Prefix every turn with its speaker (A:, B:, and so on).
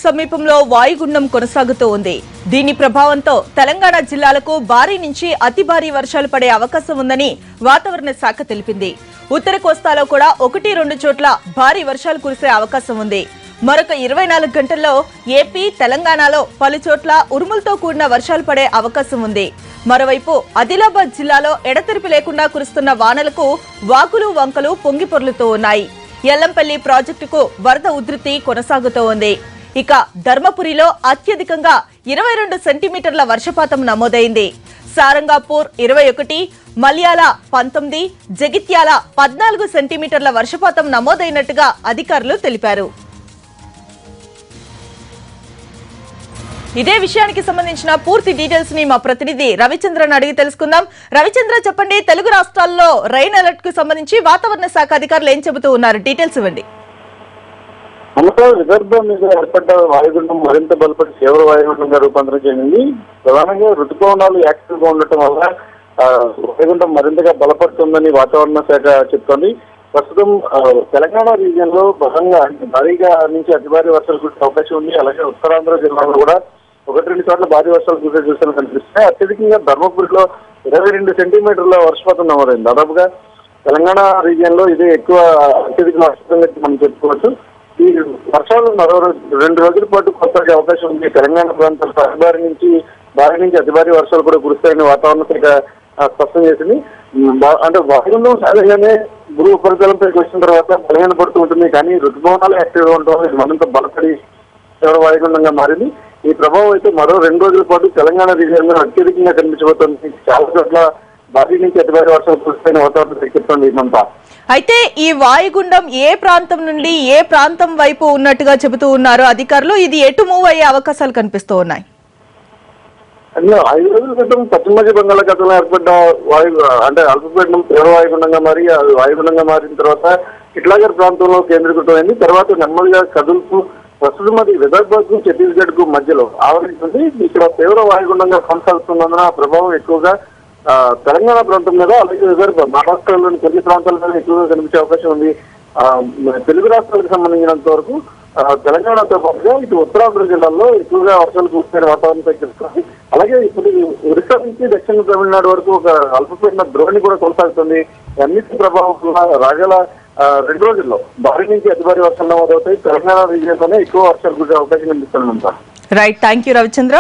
A: సమీపంలో వాయుగుండం కొనసాగుతూ ఉంది. దీని ప్రభావంతో తెలంగాణ జిల్లాలకు భారీ నుంచి అతి భారీ వర్షాలు పడే అవకాశం ఉందని వాతావరణ శాఖ తెలిపింది. ఉత్తర కోస్తాలో కూడా 1-2 చోట్ల భారీ వర్షాలు కురిసే అవకాశం ఉంది. మరొక 24 గంటల్లో ఏపీ, తెలంగాణలో పలు చోట్ల ఉరుములతో కూడిన వర్షాలు పడే అవకాశం ఉంది. మరోవైపు ఆదిలాబాద్ జిల్లాలో ఎడతెరిపి లేకుండా కురుస్తున్న వానలకు వాగులు, వంకలు పొంగి పొర్లుతూ ఉన్నాయి. ఎల్లంపల్లి ప్రాజెక్టుకు వరద ఉధృతి కొనసాగుతూ ఉంది. ఇక ధర్మపురిలో అత్యధికంగా 22 సెంటీమీటర్ల వర్షపాతం నమోదైంది. సారంగాపూర్ 21, మల్యాల 19, జగిత్యాల 14 సెంటీమీటర్ల వర్షపాతం నమోదైనట్టుగా అధికారులు తెలిపారు. ఇదే విషయానికి సంబంధించిన పూర్తి డీటెయిల్స్ ని మా ప్రతినిధి రవిచంద్రన్ అడిగి తెలుసుకుందాం. రవిచంద్ర, చెప్పండి, తెలుగు రాష్ట్రాల్లో రైన్ అలర్ట్ కు సంబంధించి వాతావరణ శాఖ అధికారులు ఏం చెబుతూ ఉన్నారు? డీటెయిల్స్ ఇవ్వండి.
B: విదర్భ మీద ఏర్పడ్డ వాయుగుండం మరింత బలపడి తీవ్ర వాయుగుండంగా రూపాంతరం చెందింది. ప్రధానంగా రుతుపవనాలు యాక్టివ్ గా ఉండటం వల్ల వాయుగుండం మరింతగా బలపడుతుందని వాతావరణ శాఖ చెప్తోంది. ప్రస్తుతం తెలంగాణ రీజియన్ లో భారీగా నుంచి అతి భారీ వర్షాలు కురిసే అవకాశం ఉంది. అలాగే ఉత్తరాంధ్ర జిల్లాలో కూడా 1-2 చోట్ల భారీ వర్షాలు కురిసే చూసాను కనిపిస్తున్నాయి. అత్యధికంగా ధర్మపురిలో 22 సెంటీమీటర్ల వర్షపాతం నమోదైంది. దాదాపుగా తెలంగాణ రీజియన్ లో ఇదే ఎక్కువ అత్యధిక వర్షపాతంగా మనం చెప్పుకోవచ్చు. ఈ వర్షాలు మరో 2 రోజుల పాటు కొనసాగే అవకాశం ఉంది. తెలంగాణ ప్రాంతాల్లో భారీ నుంచి అతి భారీ వర్షాలు కూడా కురుస్తాయని వాతావరణ శాఖ స్పష్టం చేసింది. అంటే వాయుగుండం సహజంగానే భూ ఉపరితలంపైకి వచ్చిన తర్వాత బలహీన పడుతూ ఉంటుంది. కానీ రుతుపవనాలు యాక్టివ్గా ఉండడం ఇది మరింత బలపడి తీవ్ర వాయుగుండంగా మారింది. ఈ ప్రభావం అయితే మరో 2 రోజుల పాటు తెలంగాణ రీజియన్ లో అత్యధికంగా కనిపించబోతోంది. చాలా చోట్ల భారీ నుంచి అతి భారీ వర్షాలు కురుస్తాయని వాతావరణ చెప్తోంది. ఇదంతా
A: అయితే ఈ వాయుగుండం ఏ ప్రాంతం నుండి ఏ ప్రాంతం వైపు ఉన్నట్టుగా చెబుతూ ఉన్నారు అధికారులు? ఇది ఎటు మూవ్ అయ్యే అవకాశాలు కనిపిస్తూ ఉన్నాయి?
B: 5 రోజుల క్రితం పశ్చిమ మధ్య బంగాళాఖాతంలో ఏర్పడ్డ అల్పపీడనం తీవ్ర వాయుగుండంగా మారి వాయుగుండంగా మారిన తర్వాత ఇట్లాగర్ ప్రాంతంలో కేంద్రీకృతమైంది. తర్వాత నెమ్మదిగా కదులుతూ ప్రస్తుతం అది విదర్భకు ఛత్తీస్గఢ్ కు మధ్యలో ఆవరించింది. ఇక్కడ తీవ్ర వాయుగుండంగా కొనసాగుతున్నందున ప్రభావం ఎక్కువగా తెలంగాణ ప్రాంతం మీద, అలాగే విదర్భ మహారాష్ట్రలోని కొన్ని ప్రాంతాల మీద ఎక్కువగా కనిపించే అవకాశం ఉంది. తెలుగు రాష్ట్రాలకు సంబంధించినంత వరకు తెలంగాణతో పాటుగా ఇటు ఉత్తరాంధ్ర జిల్లాల్లో ఎక్కువగా వర్షాలు కురుస్తున్న వాతావరణం తగ్గిస్తుంది. అలాగే ఇప్పుడు ఒరిస్సా నుంచి దక్షిణ తమిళనాడు వరకు ఒక అల్పపీడన ద్రోణి కూడా కొనసాగుతుంది. అన్నిటి ప్రభావం రాగల 2 రోజుల్లో భారీ నుంచి అతి భారీ వర్షాలు నమోదవుతాయి. తెలంగాణ రీజియన్ లోనే ఎక్కువ వర్షాలు కురిసే అవకాశం కనిపిస్తుంది.
A: Right, thank you Ravichandra.